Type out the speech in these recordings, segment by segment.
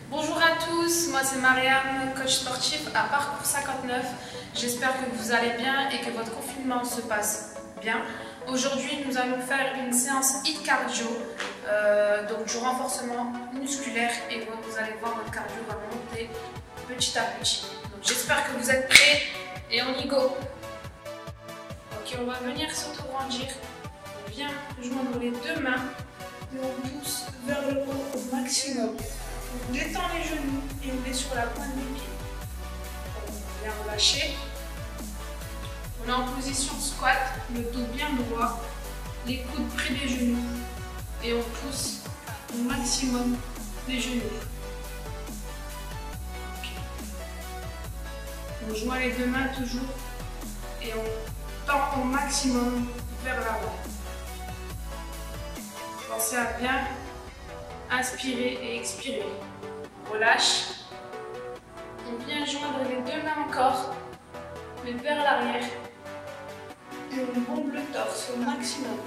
Bonjour à tous, moi c'est Mariam, coach sportif à Parcours 59. J'espère que vous allez bien et que votre confinement se passe bien. Aujourd'hui, nous allons faire une séance HIIT cardio, donc du renforcement musculaire, et vous allez voir votre cardio va monter petit à petit. Donc j'espère que vous êtes prêts et on y go. Ok, on va venir s'auto-grandir. On vient joindre les deux mains et on pousse vers le haut au maximum. On détend les genoux et on est sur la pointe des pieds. On vient relâcher. On est en position squat, le dos bien droit, les coudes près des genoux et on pousse au maximum les genoux. Okay. On joint les deux mains toujours et on tend au maximum vers l'avant. Pensez à bien inspirer et expirer. Relâche. On vient joindre les deux mains encore, mais vers l'arrière. Et on bombe le torse au maximum.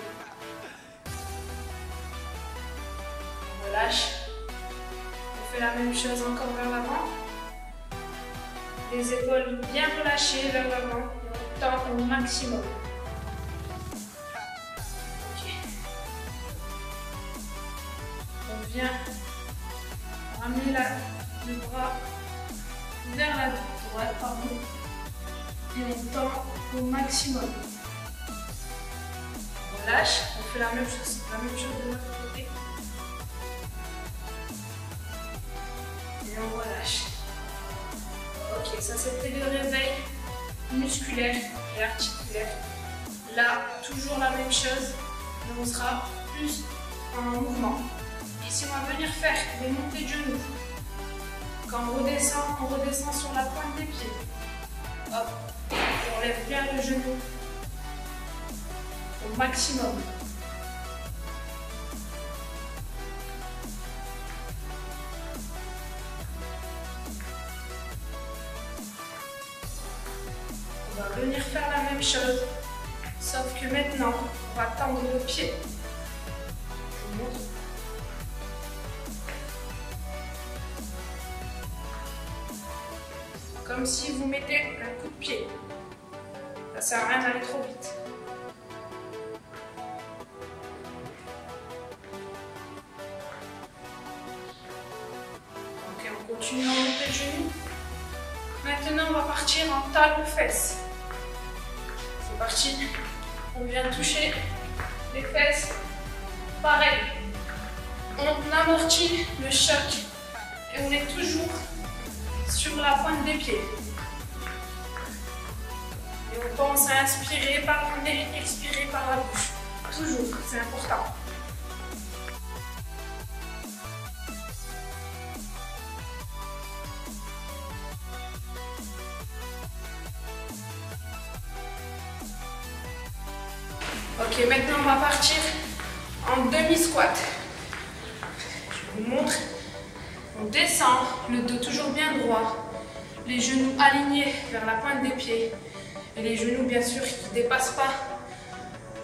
On relâche. On fait la même chose encore vers l'avant. Les épaules bien relâchées vers l'avant. Et on tend au maximum. Ok. On vient ramener le bras vers la droite, pardon. Et on tend au maximum. On relâche, on fait la même chose de l'autre côté. Et on relâche. Ok, ça c'était le réveil musculaire et articulaire. Là, toujours la même chose, mais on sera plus en mouvement. Ici, on va venir faire des montées de genoux. Quand on redescend sur la pointe des pieds. Hop. On lève bien le genou au maximum. On va venir faire la même chose, sauf que maintenant, on va tendre le pied. Je vous montre. Comme si vous mettez un coup de pied. Ça sert à rien d'aller trop vite. Ok, on continue à monter le genou. Maintenant, on va partir en talons-fesses. C'est parti. On vient toucher les fesses. Pareil. On amortit le choc et on est toujours sur la pointe des pieds. Et on pense à inspirer par le nez, expirer par la bouche. Toujours, c'est important. Ok, maintenant on va partir en demi-squat. Je vous montre. On descend, le dos toujours bien droit, les genoux alignés vers la pointe des pieds. Et les genoux, bien sûr, qui ne dépassent pas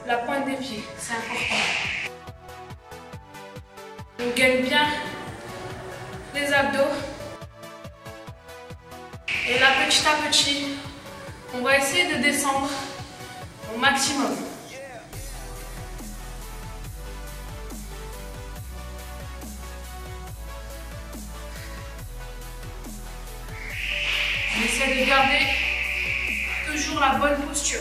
la pointe des pieds. C'est important. On gagne bien les abdos. Et là, petit à petit, on va essayer de descendre au maximum. On essaie de garder toujours la bonne posture.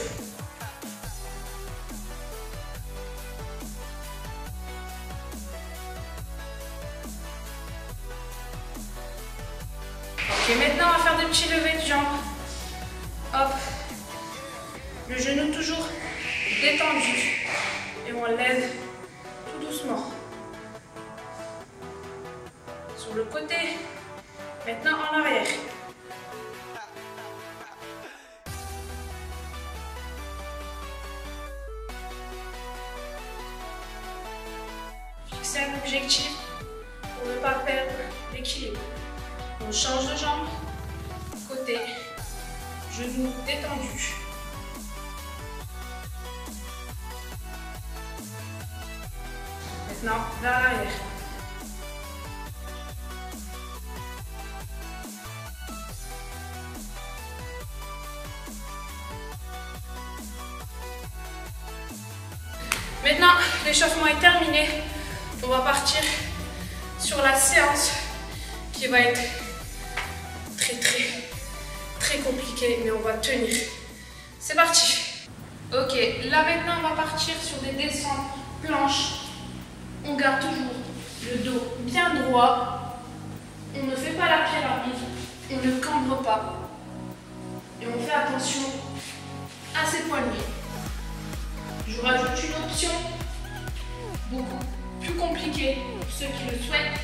Ok, maintenant on va faire des petits levés de jambes. Hop. Le genou toujours détendu. Et on lève tout doucement. Sur le côté. Maintenant en arrière. C'est un objectif pour ne pas perdre l'équilibre. On change de jambe, côté, genou détendu. Maintenant, vers l'arrière. Maintenant, l'échauffement est terminé. On va partir sur la séance qui va être très compliquée, mais on va tenir. C'est parti. Ok, là maintenant on va partir sur des descentes planches. On garde toujours le dos bien droit. On ne fait pas la pyramide. On ne cambre pas. Et on fait attention à ses poignets. Je rajoute une option beaucoup plus compliquée pour ceux qui le souhaitent.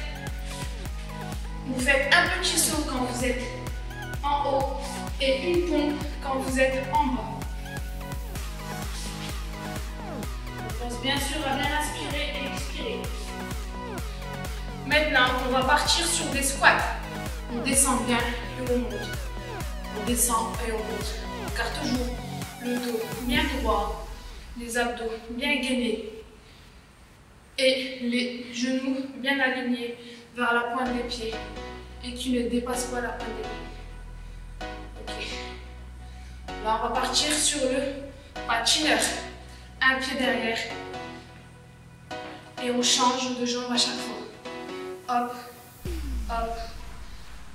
Vous faites un petit saut quand vous êtes en haut et une pompe quand vous êtes en bas. On pense bien sûr à bien inspirer et expirer. Maintenant, on va partir sur des squats. On descend bien et on monte. On descend et on monte. On garde toujours le dos bien droit, les abdos bien gainés et les genoux bien alignés vers la pointe des pieds et qui ne dépassent pas la pointe des pieds. Ok. Là, on va partir sur le patineur. Un pied derrière. Et on change de jambe à chaque fois. Hop, hop,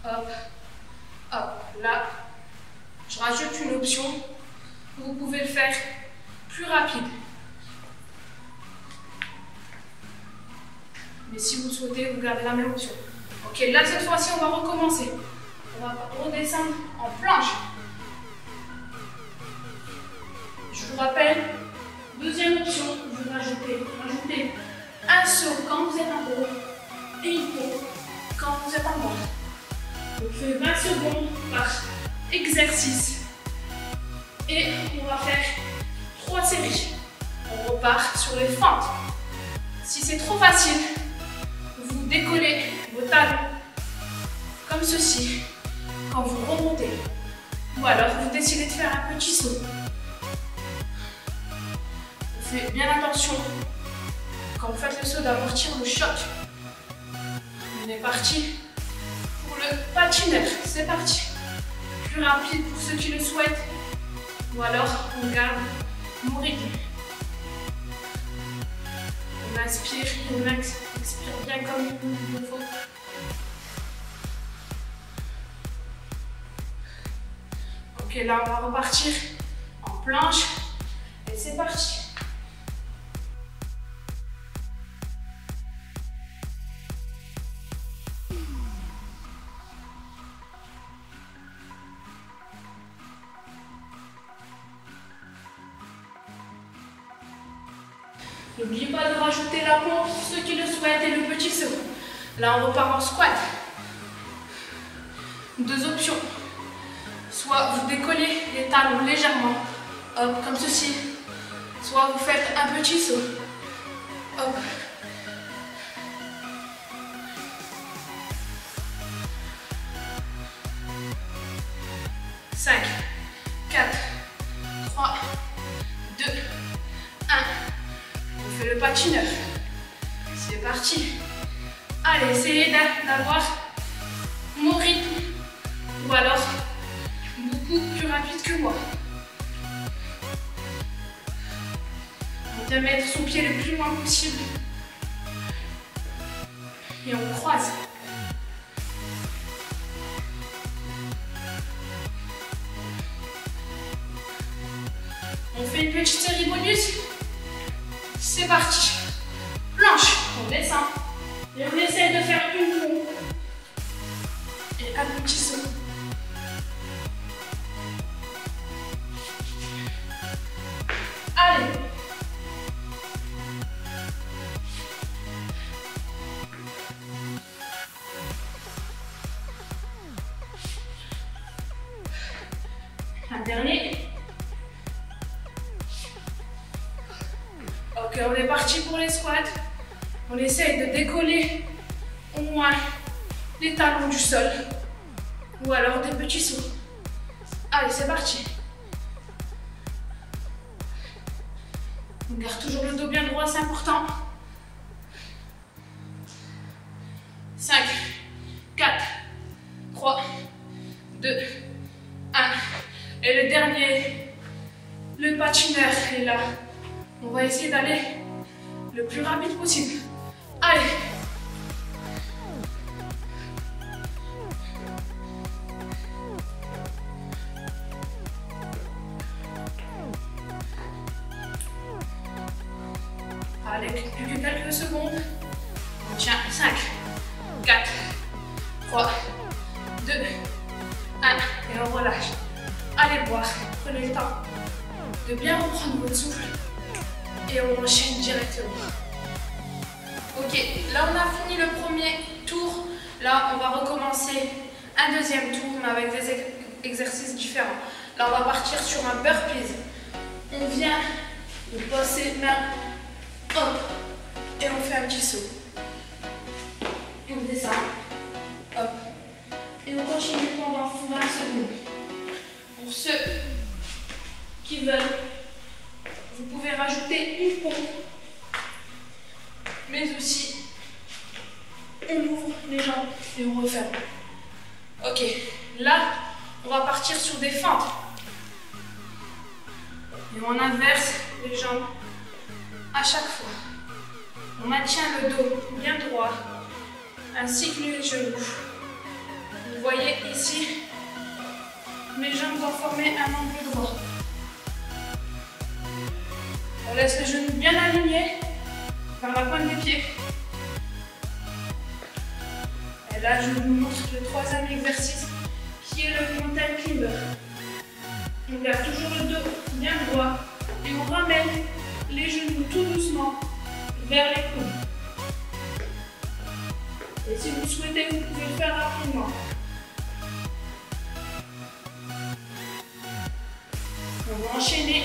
hop, hop. Là, je rajoute une option. Vous pouvez le faire plus rapide. Mais si vous souhaitez, vous gardez la même option. Ok, là cette fois-ci, on va recommencer. On va redescendre en planche. Je vous rappelle, deuxième option, vous rajoutez un saut quand vous êtes en haut et une pompe quand vous êtes en bas. On fait 20 secondes par exercice. Et on va faire 3 séries. On repart sur les fentes. Si c'est trop facile, vous décollez vos talons comme ceci quand vous remontez. Ou alors vous décidez de faire un petit saut. Vous faites bien attention quand vous faites le saut d'amortir le choc. On est parti pour le patineur. C'est parti. Plus rapide pour ceux qui le souhaitent. Ou alors on garde mon rythme. On inspire et on expire bien comme il le faut. Ok, là on va repartir en planche. Et c'est parti. N'oubliez pas de rajouter la pompe pour ceux qui le souhaitent et le petit saut. Là, on repart en squat. Deux options. Soit vous décollez les talons légèrement, hop, comme ceci. Soit vous faites un petit saut. Hop. Cinq, 4, 3, 2, 1. On fait le patineur. C'est parti. Allez, essayez d'avoir mon rythme ou alors beaucoup plus rapide que moi. On vient mettre son pied le plus loin possible et on croise. On fait une petite série bonus. C'est parti. Planche, on descend. Et on essaie de faire une pompe. Et un petit saut. Allez. Un dernier. Ok, on est parti pour les squats. On essaye de décoller au moins les talons du sol. Ou alors des petits sauts. Allez, c'est parti. On garde toujours le dos bien droit, c'est important. 5, 4, 3, 2, 1. Et le dernier, le patineur est là. On va essayer d'aller le plus rapide possible. Allez. Allez, plus que quelques secondes. On tient 5, 4, 3, 2, 1 et on relâche. Allez boire, prenez le temps de bien reprendre votre souffle et on enchaîne directement. Ok, là on a fini le premier tour. Là on va recommencer un deuxième tour mais avec des exercices différents. Là on va partir sur un burpees. On vient, on pose ses mains, hop, et on fait un petit saut. Et on descend, hop, et on continue pendant 20 secondes. Pour ceux qui veulent, vous pouvez rajouter une pompe, mais aussi on ouvre les jambes et on referme. Ok, là on va partir sur des fentes. Et on inverse les jambes à chaque fois. On maintient le dos bien droit, ainsi que les genoux. Vous voyez ici, mes jambes doivent former un angle droit. On laisse les genoux bien alignés par la pointe des pieds. Et là, je vous montre le troisième exercice qui est le mountain climber. On garde toujours le dos bien droit et on ramène les genoux tout doucement vers les coudes. Et si vous souhaitez, vous pouvez le faire rapidement. On va enchaîner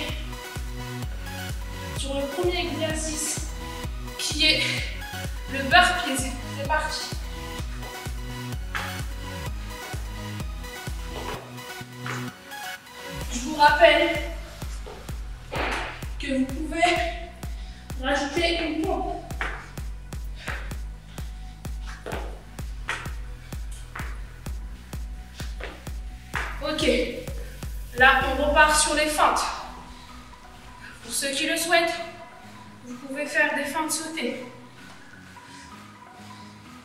sur le premier exercice qui est le burpees. C'est parti. Je vous rappelle que vous pouvez rajouter une pompe. Ok, là on repart sur les feintes. Pour ceux qui le souhaitent, vous pouvez faire des feintes sautées.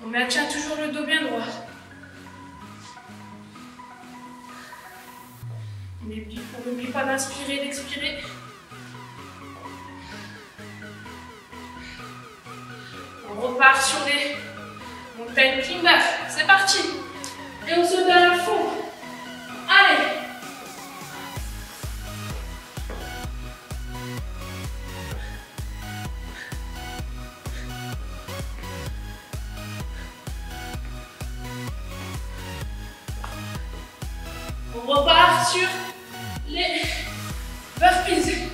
On maintient toujours le dos bien droit. On n'oublie pas d'inspirer et d'expirer. On repart sur les mountain climbers. C'est parti. Et on se donne à fond. Allez. On repart sur les burpees.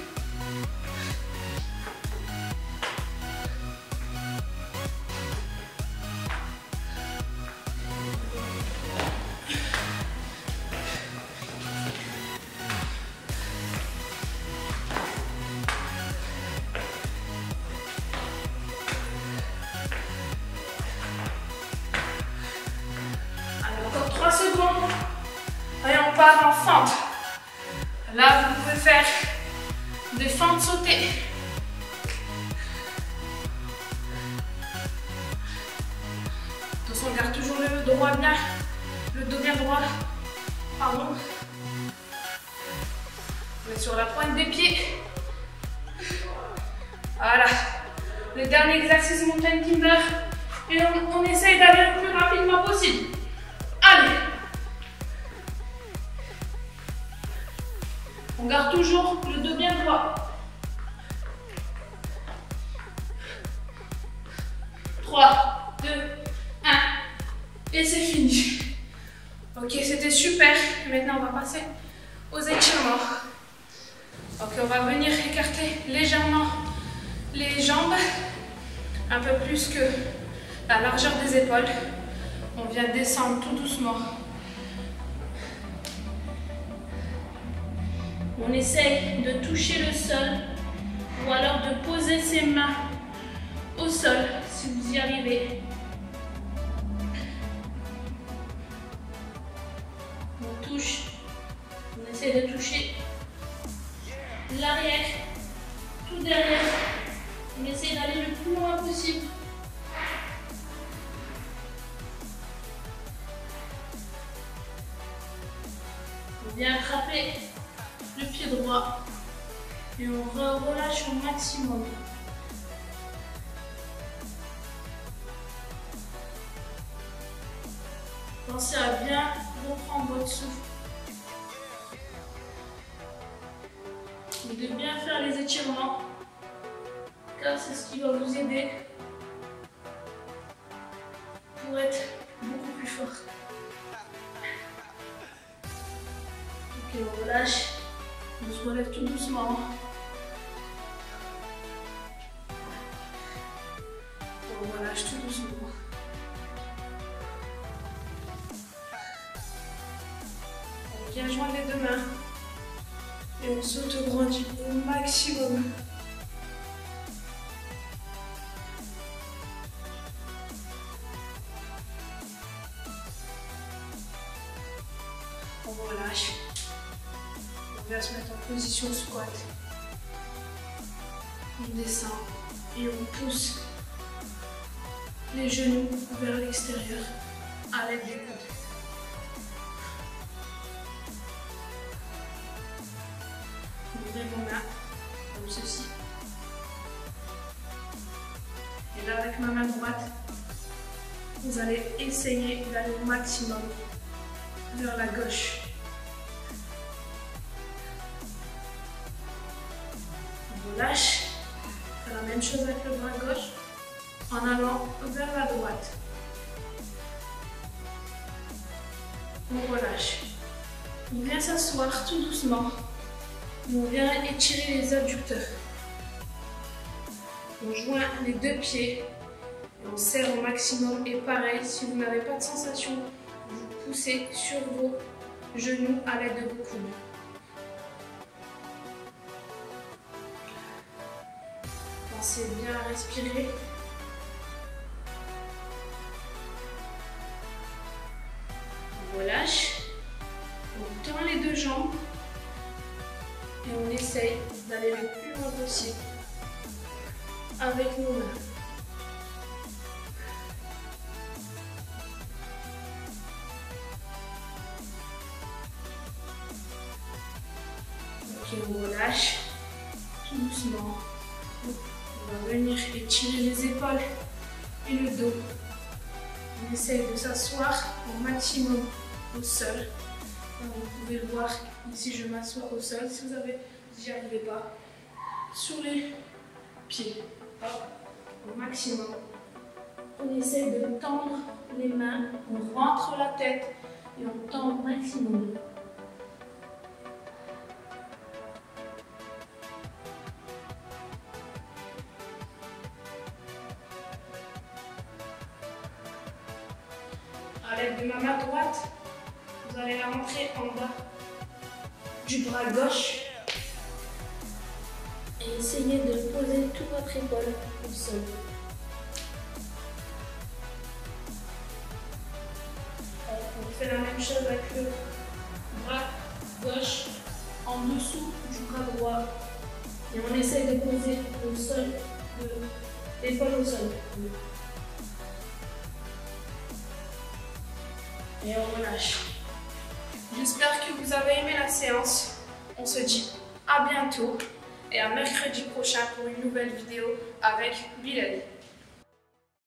Allez, encore 3 secondes. Et on part en fente. Là, vous pouvez faire des fentes sautées. Attention, on garde toujours le dos bien droit. Pardon. On est sur la pointe des pieds. Voilà. Le dernier exercice mountain climber. Et on essaye d'aller le plus rapidement possible. Allez. On garde toujours le dos bien droit. 3, 2, 1. Et c'est fini. Ok, c'était super. Maintenant, on va passer aux étirements. Ok, on va venir écarter légèrement les jambes. Un peu plus que la largeur des épaules. On vient descendre tout doucement. On essaye de toucher le sol ou alors de poser ses mains au sol si vous y arrivez. On touche, on essaie de toucher l'arrière, tout derrière. On essaie d'aller le plus loin possible. On vient attraper le pied droit et on relâche au maximum. Pensez à bien reprendre votre souffle. Et de bien faire les étirements, car c'est ce qui va vous aider pour être beaucoup plus fort. Ok, on relâche, on se relève tout doucement. On relâche tout doucement. On vient joindre les deux mains et on s'auto-grandit au maximum. On relâche. On va se mettre en position squat. On descend et on pousse les genoux vers l'extérieur à l'aide des coudes. Ouvrez vos mains comme ceci. Et là, avec ma main droite, vous allez essayer d'aller au maximum vers la gauche. On relâche. Faire la même chose avec le bras gauche en allant vers la droite. On relâche. On vient s'asseoir tout doucement. On vient étirer les adducteurs. On joint les deux pieds et on serre au maximum. Et pareil, si vous n'avez pas de sensation, vous poussez sur vos genoux à l'aide de vos coudes. Pensez bien à respirer. On relâche. On tend les deux jambes. Et on essaye d'aller le plus loin possible avec nos mains. Ok, on relâche tout doucement. On va venir étirer les épaules et le dos. On essaye de s'asseoir au maximum au sol. Vous pouvez le voir, ici je m'assois au sol, si vous n'y arrivez pas, sur les pieds, hop, au maximum. On essaye de tendre les mains, on rentre la tête et on tend au maximum. À l'aide de ma main droite, vous allez la rentrer en bas du bras gauche et essayez de poser toute votre épaule au sol. On fait la même chose avec le bras gauche en dessous du bras droit et on essaye de poser au sol, l'épaule au sol. Et on relâche. J'espère que vous avez aimé la séance. On se dit à bientôt et à mercredi prochain pour une nouvelle vidéo avec Bilal.